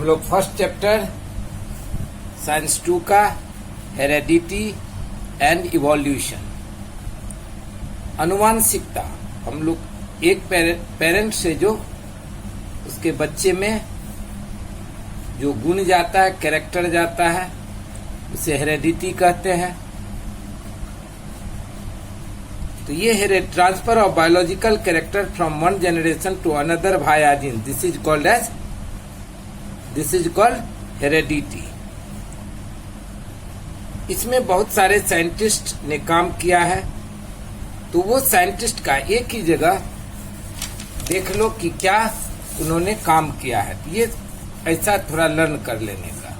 लोग first chapter science 2 का heredity and evolution, अनुवांशिकता। हम लोग एक पेरेंट से जो उसके बच्चे में जो गुण जाता है, कैरेक्टर जाता है, उसे हेरेडिटी कहते हैं। तो ये है transfer of biological character from one generation to another via gene, this is called heredity. इसमें बहुत सारे साइंटिस्ट ने काम किया है, तो वो साइंटिस्ट का एक ही जगह देख लो कि क्या उन्होंने काम किया है। ये ऐसा थोड़ा लर्न कर लेने का।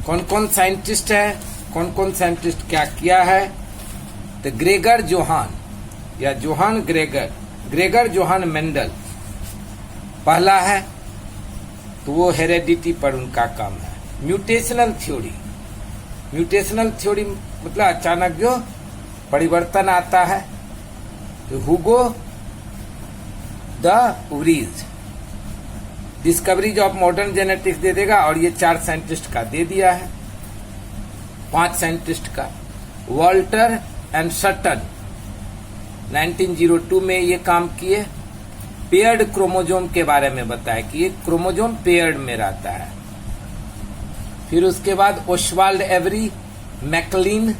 कौन कौन साइंटिस्ट है, कौन कौन साइंटिस्ट क्या किया है। तो ग्रेगर जोहान या जोहान ग्रेगर जोहान मेंडल पहला है, तो वो हेरेडिटी पर उनका काम है। म्यूटेशनल थ्योरी मतलब अचानक जो परिवर्तन आता है, तो Hugo de Vries discoveries of modern genetics दे देगा, और ये 4 साइंटिस्ट का दे दिया है, 5 साइंटिस्ट का। वॉल्टर एंड सटन 1902 में ये काम किए। पेयर्ड क्रोमोजोम के बारे में बताया कि एक क्रोमोजोम पेयर्ड में रहता है। फिर उसके बाद ओस्वाल्ड एवरी, मैकलिन,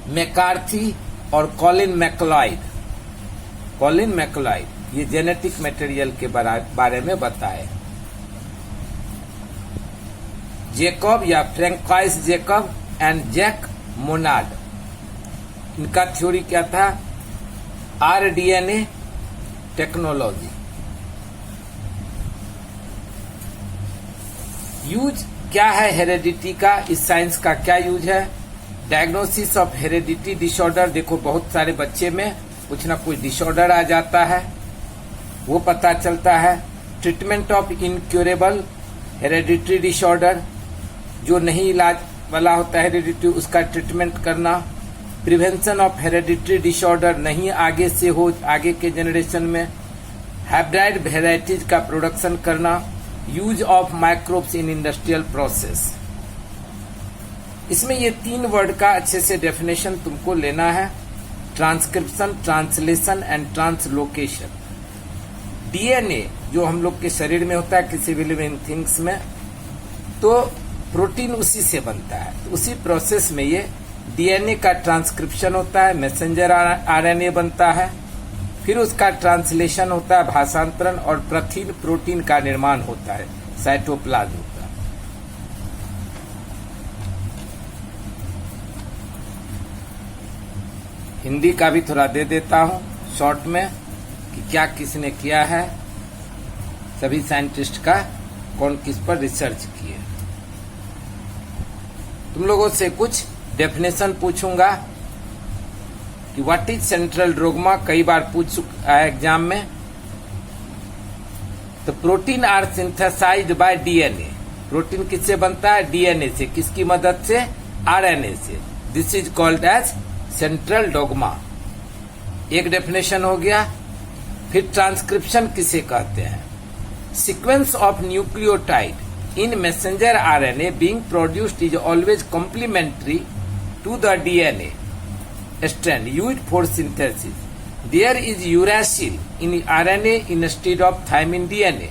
मैकार्थी और कॉलिन मैक्लॉइड ये जेनेटिक मटेरियल के बारे में बताए। जेकब या फ्रैंकाइस जेकब एंड जैक मोनार्ड, इनका थ्योरी क्या था? RDNA technology. यूज क्या है हेरेडिटी का? इस साइंस का क्या यूज है? Diagnosis of heredity disorder. देखो बहुत सारे बच्चे में कुछ ना कुछ डिसऑर्डर आ जाता है, वो पता चलता है। Treatment of incurable hereditary disorder, जो नहीं इलाज वाला होता है हेरेडिटी, उसका ट्रीटमेंट करना। प्रिवेंशन ऑफ हेरेडिटरी डिसऑर्डर, नहीं आगे से हो आगे के जनरेशन में। हाइब्रिड वेराइटीज का प्रोडक्शन करना। Use of microbes in industrial process. इसमें ये 3 वर्ड का अच्छे से डेफिनेशन तुमको लेना है: transcription, translation and translocation. DNA जो हम लोग के शरीर में होता है किसी भी लिविंग थिंग्स में, तो प्रोटीन उसी से बनता है। तो उसी प्रोसेस में ये डीएनए का ट्रांसक्रिप्शन होता है, मैसेंजर आरएनए बनता है, फिर उसका ट्रांसलेशन होता है, भाषांतरण, और प्रोटीन का निर्माण होता है, साइटोप्लाज्म का। हिंदी का भी थोड़ा दे देता हूं शॉर्ट में कि क्या किसने किया है, सभी साइंटिस्ट का कौन किस पर रिसर्च किए। तुम लोगों से कुछ डेफिनेशन पूछूंगा कि व्हाट इज सेंट्रल डोग्मा, कई बार पूछ चुका है एग्जाम में। तो protein are synthesised by DNA. Protein किससे बनता है? डीएनए से। किसकी मदद से? आरएनए से। This is called as central dogma. एक डेफिनेशन हो गया। फिर ट्रांसक्रिप्शन किसे कहते हैं? Sequence of nucleotide in messenger RNA being produced is always complementary to the DNA strand used for synthesis. There is uracil in RNA instead of thymine DNA.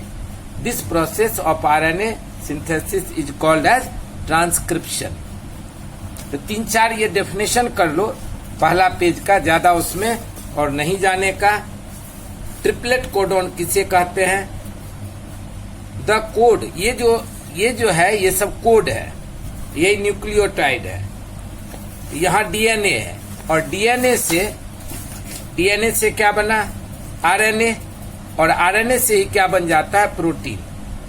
This process of RNA synthesis is called as transcription. तो 3-4 ये definition कर लो, पहला page का, ज्यादा उसमें और नहीं जाने का। ट्रिपलेट कोडोन किसे कहते हैं? द कोड, ये जो है ये सब कोड है, ये न्यूक्लियोटाइड है। यहाँ डीएनए है, और डीएनए से क्या बना? आरएनए, और आरएनए से ही क्या बन जाता है? प्रोटीन।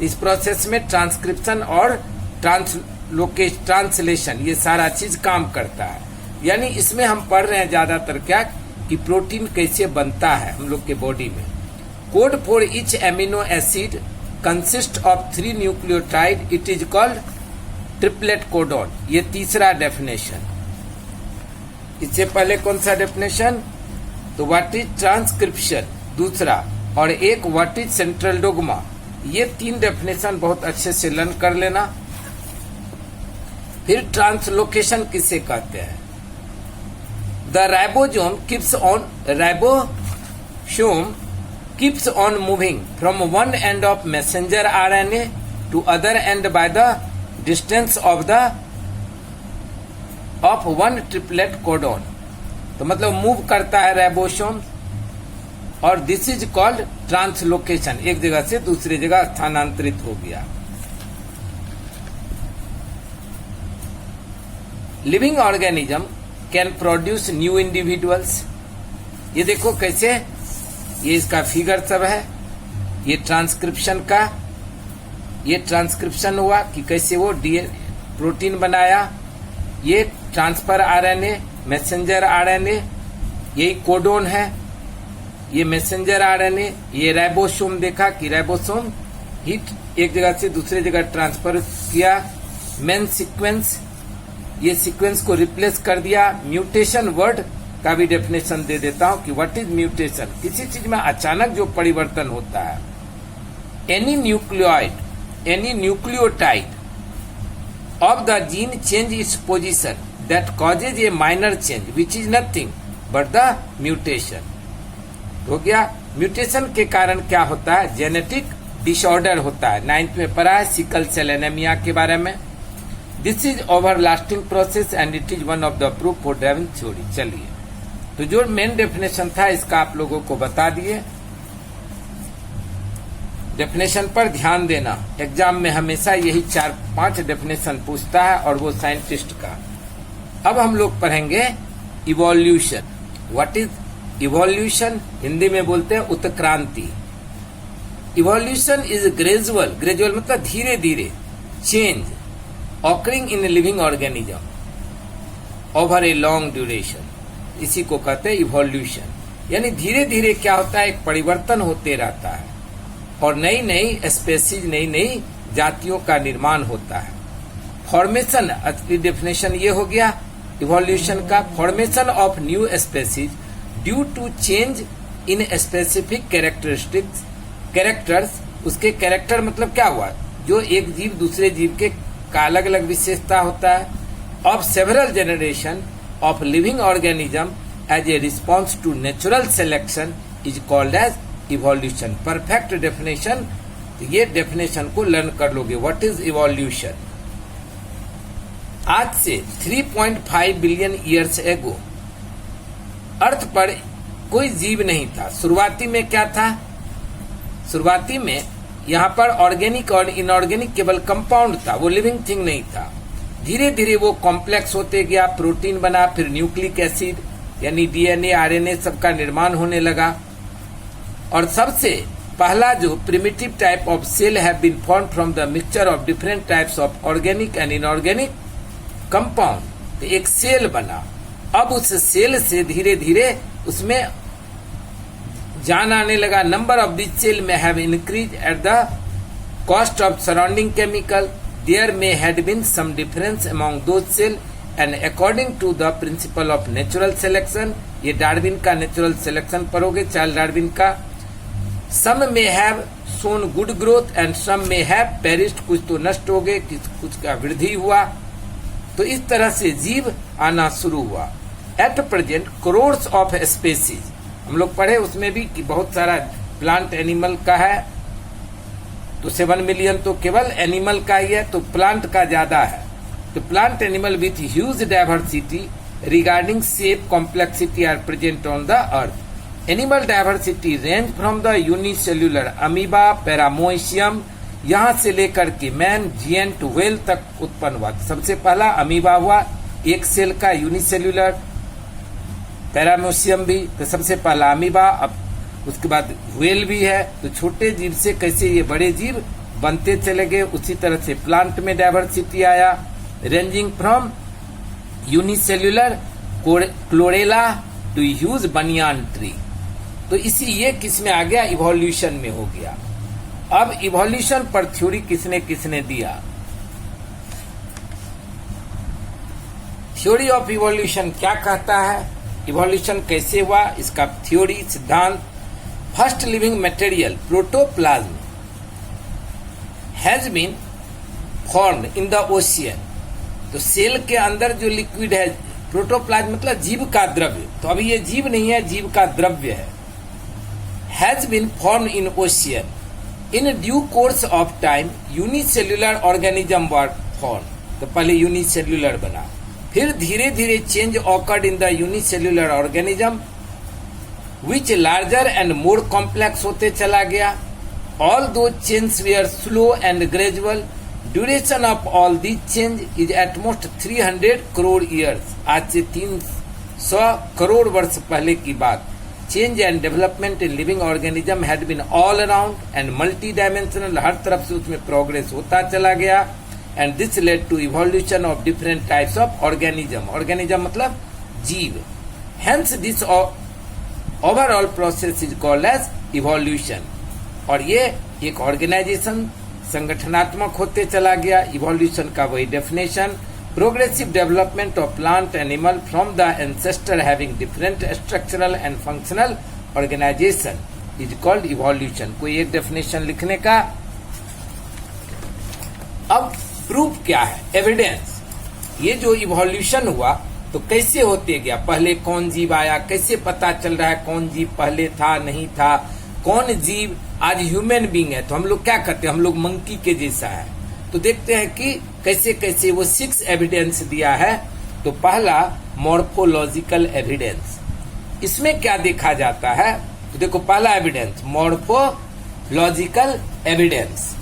इस प्रोसेस में ट्रांसक्रिप्शन और ट्रांसलेशन ये सारा चीज काम करता है। यानी इसमें हम पढ़ रहे हैं ज्यादातर क्या कि प्रोटीन कैसे बनता है हम लोग के बॉडी में। Code for each amino acid consist of 3 nucleotide, it is called triplet codon। ये तीसरा डेफिनेशन। इससे पहले कौन सा डेफिनेशन? तो व्हाट इज ट्रांसक्रिप्शन, दूसरा। और एक व्हाट इज सेंट्रल डोग्मा। ये 3 डेफिनेशन बहुत अच्छे से लर्न कर लेना। फिर ट्रांसलोकेशन किसे कहते हैं? The ribosome keeps on moving from one end of messenger RNA to other end by the distance of one triplet codon। तो मतलब मूव करता है राइबोसोम, और दिस इज कॉल्ड ट्रांसलोकेशन। एक जगह से दूसरी जगह स्थानांतरित हो गया। Living organism can produce new individuals. ये देखो कैसे, ये इसका फिगर सब है। ये ट्रांसक्रिप्शन हुआ कि कैसे वो प्रोटीन बनाया। ये ट्रांसफर आरएनए, मैसेंजर आरएनए, यही कोडोन है। ये मैसेंजर आरएनए, ये राइबोसोम देखा कि राइबोसोम हिट एक जगह से दूसरे जगह ट्रांसफर किया। मेन सीक्वेंस, ये सीक्वेंस को रिप्लेस कर दिया। म्यूटेशन वर्ड का भी डेफिनेशन दे देता हूं कि व्हाट इज म्यूटेशन। किसी चीज में अचानक जो परिवर्तन होता है। Any nucleotide of the gene change its position that causes A minor change which is nothing but the mutation. हो गया। म्यूटेशन के कारण क्या होता है? जेनेटिक डिसऑर्डर होता है। 9th में पढ़ा है सिकल सेल एनीमिया के बारे में। This is overlasting process and it is one of the proof for Darwin theory. चलिए, तो जो मेन डेफिनेशन था इसका आप लोगों को बता दिए। डेफिनेशन पर ध्यान देना, एग्जाम में हमेशा यही 4-5 डेफिनेशन पूछता है, और वो साइंटिस्ट का। अब हम लोग पढ़ेंगे evolution. What is evolution? Hindi में बोलते हैं उत्क्रांति। इवोल्यूशन इज ग्रेजुअल मतलब धीरे धीरे change occurring in living organism over a long duration. इसी को कहते हैं इवोल्यूशन। यानी धीरे धीरे क्या होता है, एक परिवर्तन होते रहता है, और नई नई स्पेसीज, नई नई जातियों का निर्माण होता है। फॉर्मेशन, असली डेफिनेशन ये हो गया इवोल्यूशन का। Formation of new species due to change in specific characters. उसके कैरेक्टर मतलब क्या हुआ? जो एक जीव दूसरे जीव के का अलग अलग विशेषता होता है। Of several generation of living organism as a response to natural selection is called as evolution। perfect definition। ये definition को लर्न कर लोगे। what is evolution? आज से 3.5 बिलियन ईयर्स एगो अर्थ पर कोई जीव नहीं था। शुरुआती में क्या था? शुरुआती में यहाँ पर ऑर्गेनिक और इनऑर्गेनिक केवल कंपाउंड था, वो लिविंग थिंग नहीं था। धीरे धीरे वो कॉम्प्लेक्स होते गया, प्रोटीन बना, फिर न्यूक्लिक एसिड यानी डीएनए, आरएनए सबका निर्माण होने लगा। और सबसे पहला जो primitive type of cell have been formed from the mixture of different types of organic and inorganic compound. तो एक सेल बना। अब उस सेल से धीरे धीरे उसमें जान आने लगा। नंबर ऑफ दिस सेल में have increase at the cost of surrounding chemical. There may had been some difference among those cells and according to the principle of natural selection, ये डार्विन का नेचुरल सिलेक्शन पर हो गए, Charles Darwin का। Some may have shown good growth and some may have perished। कुछ तो नष्ट हो गए, कुछ का वृद्धि हुआ। तो इस तरह से जीव आना शुरू हुआ। At present crores of species, हम लोग पढ़े उसमें भी कि बहुत सारा प्लांट एनिमल का है। तो 7 मिलियन तो केवल एनिमल का ही है, तो प्लांट का ज्यादा है। तो plant animal with huge diversity regarding shape complexity are present on the earth. Animal diversity range from the unicellular amoeba, paramecium, यहाँ से लेकर के मैन, जिएंट, व्हेल तक उत्पन्न हुआ। सबसे पहला अमीबा हुआ, एक सेल का यूनिसेल्युलर, पैरामोइशियम भी, तो सबसे पहला अमीबा। अब उसके बाद व्हेल भी है। तो छोटे जीव से कैसे ये बड़े जीव बनते चले गए, उसी तरह से प्लांट में डाइवर्सिटी आया, ranging from unicellular chlorella to huge banyan tree. तो इसी ये किस में आ गया? इवोल्यूशन में हो गया। अब इवोल्यूशन पर थ्योरी किसने किसने दिया? थ्योरी ऑफ इवोल्यूशन क्या कहता है? इवोल्यूशन कैसे हुआ, इसका थ्योरी, सिद्धांत। First living material protoplasm has been formed in the ocean. तो सेल के अंदर जो लिक्विड है, प्रोटोप्लाज्म मतलब जीव का द्रव्य, तो अभी ये जीव नहीं है, जीव का द्रव्य है। Has been formed in ocean in due course of time unicellular organism were form. तो पहले यूनिसेल्युलर बना, फिर धीरे धीरे change occurred in the unicellular organism which larger and more complex होते चला गया। Although change were slow and gradual. Duration of all this change is at most 300 crore years. आज से 300 करोड़ वर्ष पहले की बात। Change and development in living organism had been all around and multi dimensional. हर तरफ से उसमें प्रोग्रेस होता चला गया। And this led to evolution of different types of organism. Organism मतलब जीव। Hence this overall process is called as evolution. और ये एक ऑर्गेनाइजेशन संगठनात्मक होते चला गया। इवोल्यूशन का वही definition, progressive development of plant animal from the ancestor having different structural and functional organisation is called evolution. कोई एक डेफिनेशन लिखने का। अब प्रूफ क्या है, एविडेंस। ये जो इवोल्यूशन हुआ तो कैसे होते गया, पहले कौन जीव आया, कैसे पता चल रहा है कौन जीव पहले था नहीं था, कौन जीव आज ह्यूमन बीइंग है तो हम लोग क्या करते हैं, हम लोग मंकी के जैसा है। तो देखते हैं कि कैसे कैसे वो 6 एविडेंस दिया है। तो पहला मॉर्फोलॉजिकल एविडेंस। इसमें क्या देखा जाता है, तो देखो पहला एविडेंस मॉर्फोलॉजिकल एविडेंस।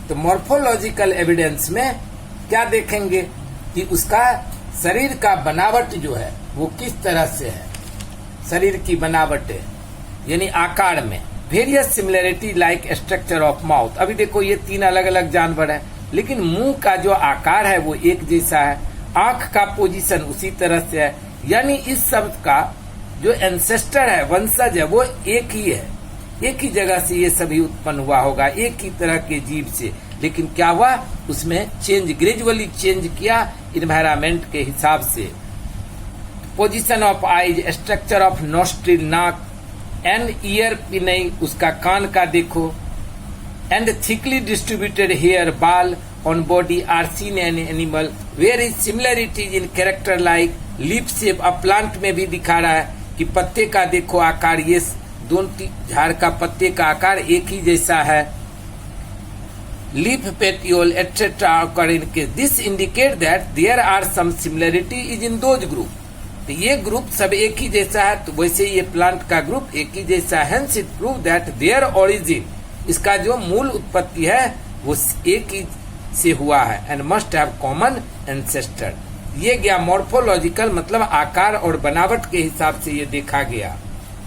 तो मॉर्फोलॉजिकल एविडेंस में क्या देखेंगे कि उसका शरीर का बनावट जो है वो किस तरह से है, शरीर की बनावट है यानी आकार में। Various similarity like structure of mouth. अभी देखो ये 3 अलग अलग जानवर है लेकिन मुंह का जो आकार है वो एक जैसा है, आंख का पोजीशन उसी तरह से है। यानी इस सब का जो एंसेस्टर है, वंशज है, वो एक ही है, एक ही जगह से ये सभी उत्पन्न हुआ होगा, एक ही तरह के जीव से। लेकिन क्या हुआ, उसमें चेंज ग्रेजुअली चेंज किया इन्वायरमेंट के हिसाब से। Position of eyes, structure of nostril नाक एंड ईयर पिनई, उसका कान का देखो, एंड थिकली डिस्ट्रीब्यूटेड हेयर बाल on body are seen in animal where is similarities in character like leaf shape. अब प्लांट में भी दिखा रहा है कि पत्ते का देखो आकार, ये दोनों झाड़ का पत्ते का आकार एक ही जैसा है। Leaf petiole etcetera occur in case. This indicate that there are some similarity is in those group. तो ये ग्रुप सब एक ही जैसा है, तो वैसे ये प्लांट का ग्रुप एक ही जैसा है। Hence it prove that their origin, इसका जो मूल उत्पत्ति है वो एक ही से हुआ है। And must have common ancestor. ये गया मॉर्फोलॉजिकल, मतलब आकार और बनावट के हिसाब से ये देखा गया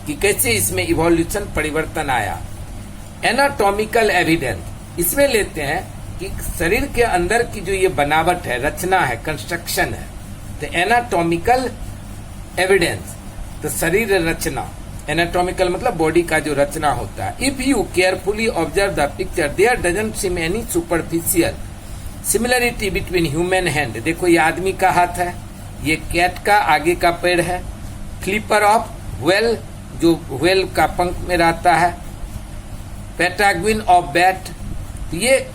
कि कैसे इसमें इवोल्यूशन परिवर्तन आया। एनाटॉमिकल एविडेंस, इसमें लेते हैं कि शरीर के अंदर की जो ये बनावट है, रचना है, कंस्ट्रक्शन है, तो एनाटॉमिकल एविडेंस, तो शरीर रचना, एनाटॉमिकल मतलब बॉडी का जो रचना होता है। If you carefully observe the picture there doesn't seem any superficial similarity between human hand. देखो ये आदमी का हाथ है, ये कैट का आगे का पैर है, फ्लिपर ऑफ व्हेल जो व्हेल का पंख में रहता है, पेटाग्विन ऑफ बैट, ये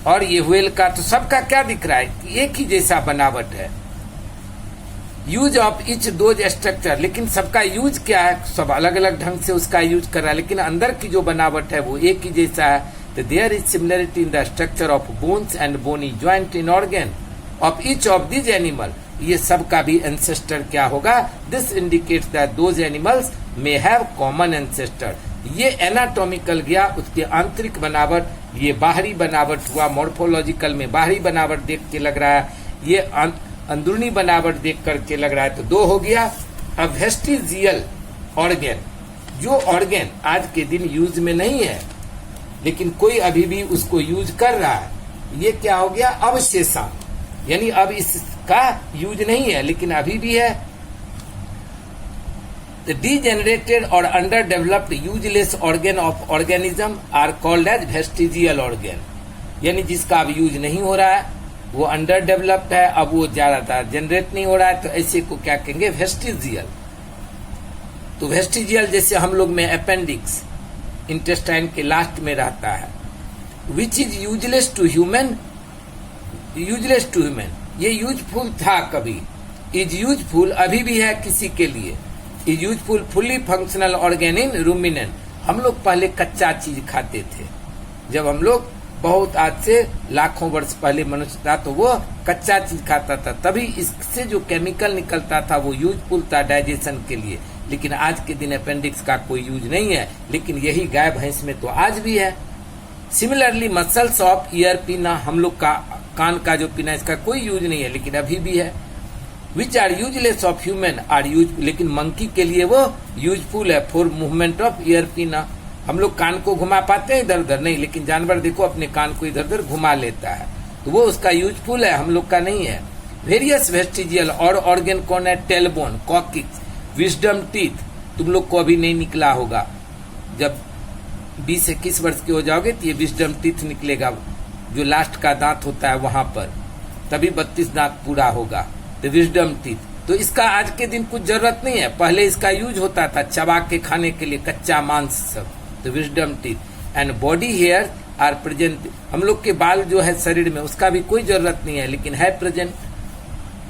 और ये व्हेल का, तो सबका क्या दिख रहा है, एक ही जैसा बनावट है। Use of each those structure, लेकिन सबका यूज क्या है, सब अलग अलग ढंग से उसका यूज कर रहा है, लेकिन अंदर की जो बनावट है वो एक ही जैसा है। तो there is similarity in the structure of bones and bony joint in organ of each of this animal. ये सब का भी एंसेस्टर क्या होगा, this indicates that those animals may have common ancestor. ये एनाटॉमिकल गया, उसके आंतरिक बनावट, ये बाहरी बनावट हुआ। मॉर्फोलॉजिकल में बाहरी बनावट देख के लग रहा है, ये अंदरूनी बनावट देख करके लग रहा है, तो 2 हो गया। अब वेस्टिजियल ऑर्गेन, जो ऑर्गेन आज के दिन यूज में नहीं है लेकिन कोई अभी भी उसको यूज कर रहा है, ये क्या हो गया, अवशेषांग, यानी अब इसका यूज नहीं है लेकिन अभी भी है। The degenerated or underdeveloped useless organ of organism are called as vestigial organ। यानी जिसका अब यूज नहीं हो रहा है, वो अंडर डेवलप्ड है, अब वो ज्यादातर जनरेट नहीं हो रहा है, तो ऐसे को क्या कहेंगे, वेस्टिजियल। तो वेस्टिजियल जैसे हम लोग में अपेंडिक्स, इंटेस्टाइन के लास्ट में रहता है। Which is useless to human, ये यूजफुल था कभी, इज यूजफुल अभी भी है किसी के लिए, is useful fully functional organ in ruminant. हम लोग पहले कच्चा चीज खाते थे, जब हम लोग बहुत आज से लाखों वर्ष पहले मनुष्य था तो वो कच्चा चीज खाता था, तभी इससे जो केमिकल निकलता था वो यूजफुल था डाइजेशन के लिए। लेकिन आज के दिन अपेंडिक्स का कोई यूज नहीं है, लेकिन यही गाय भैंस में तो आज भी है। सिमिलरली मसल्स ऑफ ईयर पीना, हम लोग का कान का जो पीना इसका कोई यूज नहीं है लेकिन अभी भी है। Which are useless of human are use, लेकिन मंकी के लिए वो यूजफुल है फॉर मूवमेंट ऑफ ईयर पीना। हम लोग कान को घुमा पाते हैं इधर उधर नहीं, लेकिन जानवर देखो अपने कान को इधर उधर घुमा लेता है, तो वो उसका यूजफुल है, हम लोग का नहीं है। वेरियस वेस्टिजियल और ऑर्गेन कौन है, टेलबोन, कॉकिक्स, विजडम टीथ, तुम लोग को अभी नहीं निकला होगा, जब 20-21 वर्ष के हो जाओगे तो ये विजडम टीथ निकलेगा, जो लास्ट का दांत होता है वहां पर, तभी 32 दांत पूरा होगा, तो विजडम टीथ। तो इसका आज के दिन कुछ जरूरत नहीं है, पहले इसका यूज होता था चबा के खाने के लिए, कच्चा मांस सब, तो wisdom teeth. And body hair are present, हम लोग के बाल जो है शरीर में उसका भी कोई जरूरत नहीं है लेकिन है प्रेजेंट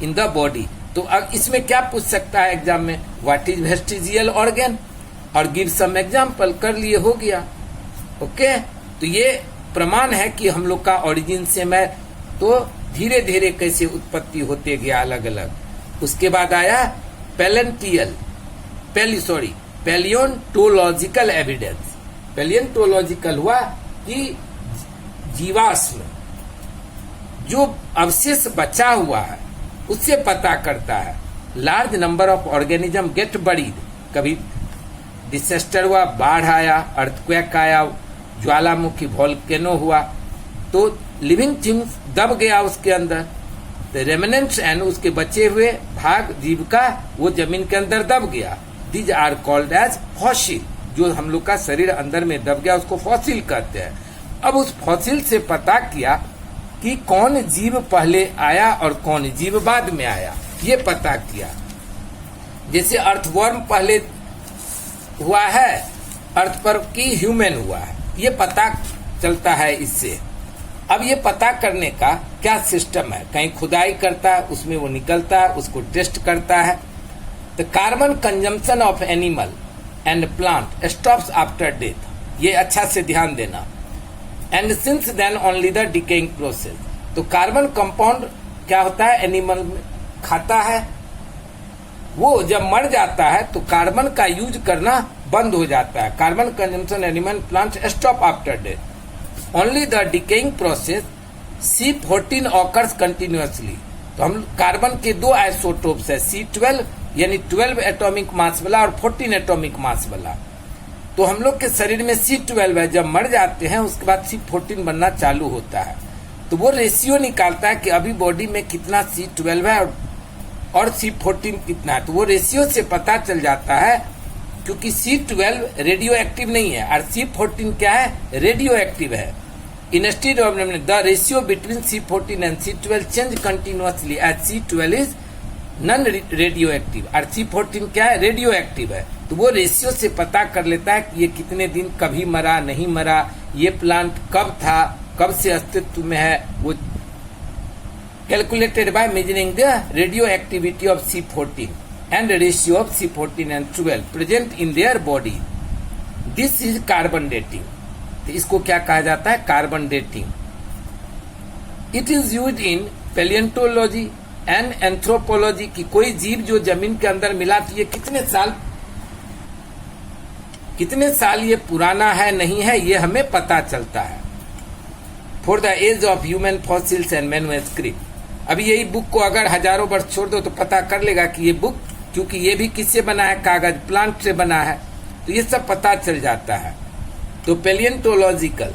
इन द बॉडी। तो अब इसमें क्या पूछ सकता है एग्जाम में, व्हाट इज वेस्टिजियल ऑर्गन, और गिव सम एग्जाम्पल, कर लिए हो गया। ओके, तो ये प्रमाण है कि हम लोग का ओरिजिन से मैं तो धीरे धीरे कैसे उत्पत्ति होते गया अलग अलग। उसके बाद आया पैलियोंटोलॉजिकल एविडेंस। पैलियोंटोलॉजिकल हुआ कि जीवाश्म जो अवशेष बचा हुआ है उससे पता करता है। Large number of organism gate buried, कभी डिसेस्टर हुआ, बाढ़ आया, अर्थक्वेक आया, ज्वालामुखी वोल्केनो हुआ, तो लिविंग थिंग्स दब गया उसके अंदर, द रेमिनेंट्स एंड उसके बचे हुए भाग जीव का वो जमीन के अंदर दब गया। These are called as fossil, जो हम लोग का शरीर अंदर में दब गया उसको फॉसिल कहते हैं। अब उस फॉसिल से पता किया कि कौन जीव पहले आया और कौन जीव बाद में आया, ये पता किया। जैसे अर्थवर्म पहले हुआ है अर्थ पर कि ह्यूमन हुआ है, ये पता चलता है इससे। अब ये पता करने का क्या सिस्टम है, कहीं खुदाई करता है उसमें वो निकलता है, उसको टेस्ट करता है। The carbon consumption of animal and plant stops after death, ये अच्छा से ध्यान देना। And since then only the decaying process, तो कार्बन कंपाउंड क्या होता है, एनिमल खाता है, वो जब मर जाता है तो कार्बन का यूज करना बंद हो जाता है। Carbon consumption animal plant stop after death, only the decaying process C14 occurs continuously. तो हम कार्बन के दो आइसोटोप्स है, C12 यानी 12 एटॉमिक मास वाला और 14 एटॉमिक मास वाला। तो हम लोग के शरीर में C12 है, जब मर जाते हैं उसके बाद C14 बनना चालू होता है। तो वो रेशियो निकालता है कि अभी बॉडी में कितना C12 है और C14 कितना है, तो वो रेशियो से पता चल जाता है। क्योंकि C12 रेडियो एक्टिव नहीं है और C14 क्या है, रेडियो एक्टिव है। Instead of the ratio between C14 and C12 change continuously as C12 is non radio active और C14 क्या है, रेडियो एक्टिव है। तो वो रेशियो से पता कर लेता है कि ये कितने दिन कभी मरा नहीं मरा, ये प्लांट कब था, कब से अस्तित्व में है। वो calculated by measuring the radio activity of C14 and ratio of C14 and 12 present in their body. This is carbon dating. तो इसको क्या कहा जाता है, carbon dating. It is used in palaeontology and anthropology की कोई जीव जो जमीन के अंदर मिला तो ये कितने साल ये पुराना है नहीं है, ये हमें पता चलता है। For the age of human fossils and manuscript, अभी यही बुक को अगर हजारों वर्ष छोड़ दो तो पता कर लेगा कि ये बुक, क्योंकि ये भी किससे बना है, कागज, प्लांट से बना है, तो ये सब पता चल जाता है। तो पैलियोंटोलॉजिकल,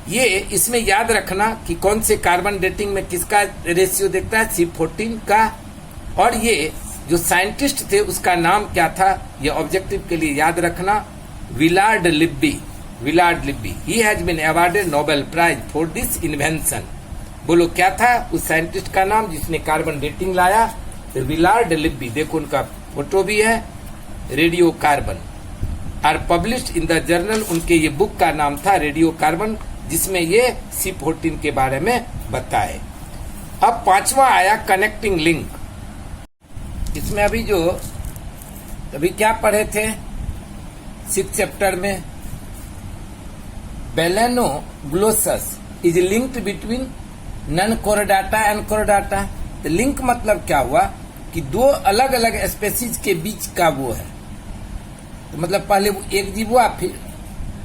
ये इसमें याद रखना कि कौन से कार्बन डेटिंग में किसका रेशियो देखता है, C14 का। और ये जो साइंटिस्ट थे उसका नाम क्या था, ये ऑब्जेक्टिव के लिए याद रखना, Willard Libby. He has been awarded Nobel prize for this invention. बोलो क्या था उस साइंटिस्ट का नाम जिसने कार्बन डेटिंग लाया, तो विलार्ड लिब्बी। देखो उनका फोटो भी है, radio carbon. Are published in the journal. उनके ये बुक का नाम था रेडियो कार्बन, जिसमें ये C14 के बारे में बताए। अब पांचवा आया कनेक्टिंग लिंक। इसमें अभी क्या पढ़े थे 6th चैप्टर में, Balanoglossus is linked between non chordata and chordata. तो लिंक मतलब क्या हुआ कि दो अलग अलग स्पेसीज के बीच का वो है। तो मतलब पहले एक जीव हुआ, फिर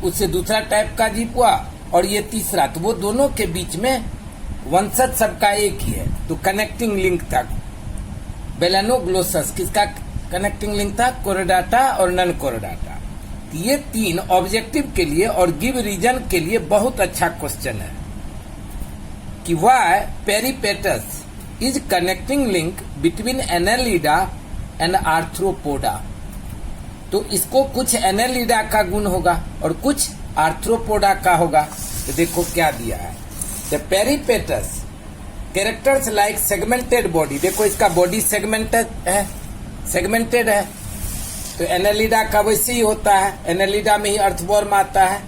उससे दूसरा टाइप का जीव हुआ, और ये तीसरा, तो वो दोनों के बीच में वंशज सबका एक ही है। तो कनेक्टिंग लिंक था बेलेनोग्लोसस। किसका कनेक्टिंग लिंक था? कोरोडाटा और नन कोरोडाटा। ये तीन ऑब्जेक्टिव के लिए और गिव रीजन के लिए बहुत अच्छा क्वेश्चन है कि why Peripatus is connecting link between Annelida and Arthropoda. तो इसको कुछ एनालिडा का गुण होगा और कुछ आर्थ्रोपोडा का होगा। तो देखो क्या दिया है, the Peripatus characters like segmented body. देखो इसका बॉडी सेगमेंटेड है, तो एनालिडा का वैसे ही होता है, एनालिडा में ही अर्थवॉर्म आता है।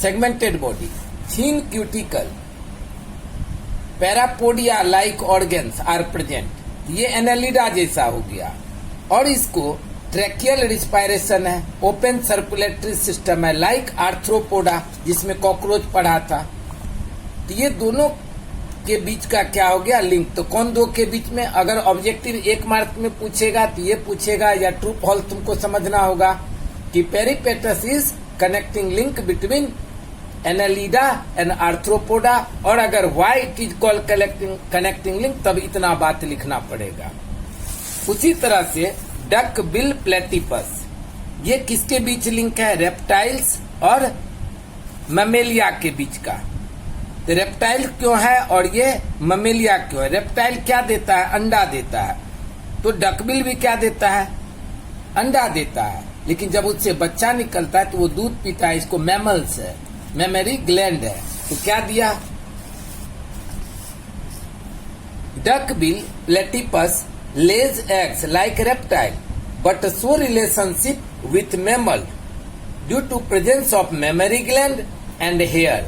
Segmented body, thin cuticle, parapodia like organs are present. ये एनालिडा जैसा हो गया। और इसको ट्रैकियल रिस्पायरेशन है, ओपन सर्कुलेटरी सिस्टम है लाइक आर्थ्रोपोडा, जिसमें कॉकरोच पढ़ा था। तो ये दोनों के बीच का क्या हो गया? लिंक। तो कौन दो के बीच में? अगर ऑब्जेक्टिव 1 मार्क में पूछेगा तो ये पूछेगा, या ट्रू फॉल्स तुमको समझना होगा कि Peripatus is connecting link between Annelida and Arthropoda. और अगर why it is called connecting link, तब इतना बात लिखना पड़ेगा। उसी तरह से डक बिल प्लेटिपस, ये किसके बीच लिंक है? रेप्टाइल्स और ममेलिया के बीच का। तो रेप्टाइल क्यों है और ये ममेलिया क्यों है? रेप्टाइल क्या देता है? अंडा देता है। तो डकबिल भी क्या देता है? अंडा देता है। लेकिन जब उससे बच्चा निकलता है तो वो दूध पीता है। इसको मैमल्स है, मेमरी ग्लैंड है। तो क्या दिया? Duckbill platypus lays eggs like reptile but show relationship with mammal due to presence of mammary gland and hair।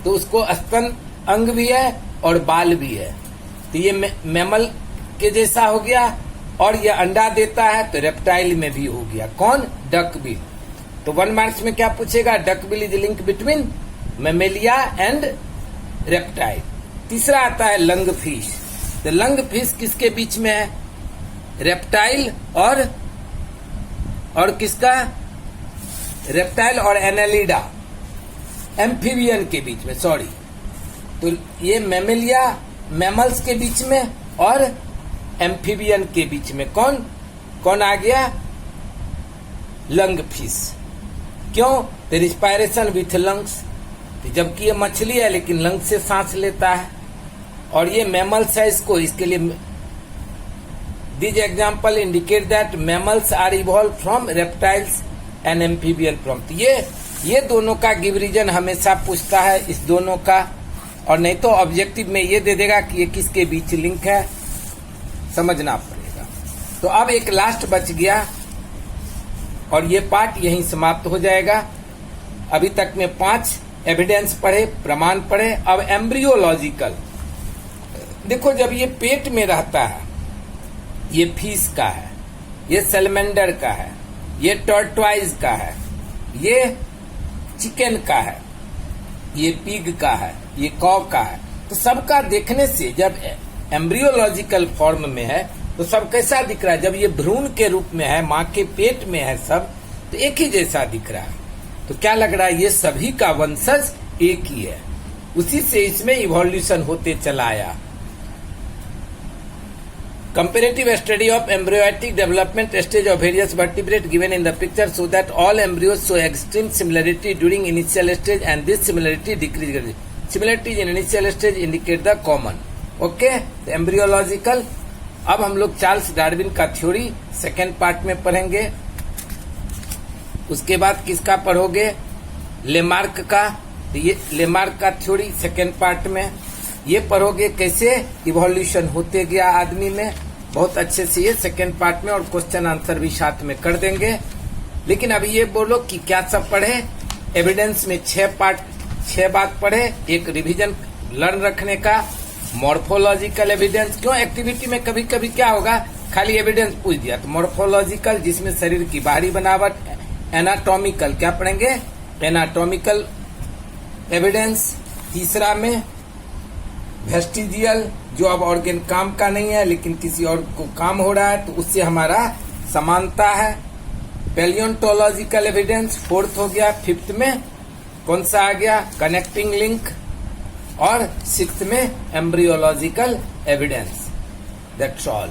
तो उसको स्तन अंग भी है और बाल भी है। तो ये मैमल के जैसा हो गया। और ये अंडा देता है, तो रेप्टाइल में भी हो गया। कौन? डकबिल। तो 1 मार्क्स में क्या पूछेगा? Duckbill is link between Mammalia and reptile. तीसरा आता है लंग फिश। तो लंग फिश किसके बीच में है? रेप्टाइल और किसका? रेप्टाइल और एनालिडा, एम्फीबियन के बीच में, सॉरी। तो ये मैमेलिया मैमल्स के बीच में और एम्फीबियन के बीच में कौन आ गया? Lung fish. क्यों? तो रिस्पायरेशन विथ लंग्स। जबकि ये मछली है लेकिन लंग से सांस लेता है। और ये मैमल्स है, इसके लिए this example indicate that mammals are evolve from reptiles and amphibian from. तो ये दोनों का गिव रीजन हमेशा पूछता है, इस दोनों का। और नहीं तो ऑब्जेक्टिव में ये दे देगा कि ये किसके बीच लिंक है, समझना पड़ेगा। तो अब एक लास्ट बच गया और ये पार्ट यहीं समाप्त हो जाएगा। अभी तक में 5 एविडेंस पढ़े, प्रमाण पढ़े। अब एम्ब्रियोलॉजिकल। देखो, जब ये पेट में रहता है, ये फिश का है, ये सैलमेंडर का है, ये टॉर्टवाइज का है, ये चिकन का है, ये पिग का है, ये कौ का है। तो सबका देखने से जब एम्ब्रियोलॉजिकल फॉर्म में है तो सब कैसा दिख रहा है? जब ये भ्रूण के रूप में है, माँ के पेट में है सब, तो एक ही जैसा दिख रहा है। तो क्या लग रहा है? ये सभी का वंशज एक ही है। उसी से इसमें इवोल्यूशन होते चला आया। Comparative study of embryotic development stage of various vertebrates given in the picture show that all embryos show extreme similarity during initial stage and this similarity decreases. Similarities in initial stage indicate the common. Okay? Embryological. अब हम लोग Charles Darwin का theory second part में पढ़ेंगे। उसके बाद किसका पढ़ोगे? लेमार्क का। ये लेमार्क का थ्योरी सेकेंड पार्ट में ये पढ़ोगे, कैसे इवोल्यूशन होते गया आदमी में। बहुत अच्छे से ये सेकेंड पार्ट में, और क्वेश्चन आंसर भी साथ में कर देंगे। लेकिन अभी ये बोलो कि क्या सब पढ़े। एविडेंस में 6 बात पढ़े। एक रिवीजन लर्न रखने का, मॉर्फोलॉजिकल एविडेंस। क्यों एक्टिविटी में कभी कभी क्या होगा, खाली एविडेंस पूछ दिया, तो मॉर्फोलॉजिकल जिसमें शरीर की बाहरी बनावट, एनाटॉमिकल क्या पढ़ेंगे, एनाटॉमिकल एविडेंस। तीसरा में वेस्टिजियल, जो अब ऑर्गेन काम का नहीं है लेकिन किसी और को काम हो रहा है तो उससे हमारा समानता है। पैलियोंटोलॉजिकल एविडेंस फोर्थ हो गया। फिफ्थ में कौन सा आ गया, कनेक्टिंग लिंक। और सिक्स्थ में एम्ब्रियोलॉजिकल एविडेंस। That's all.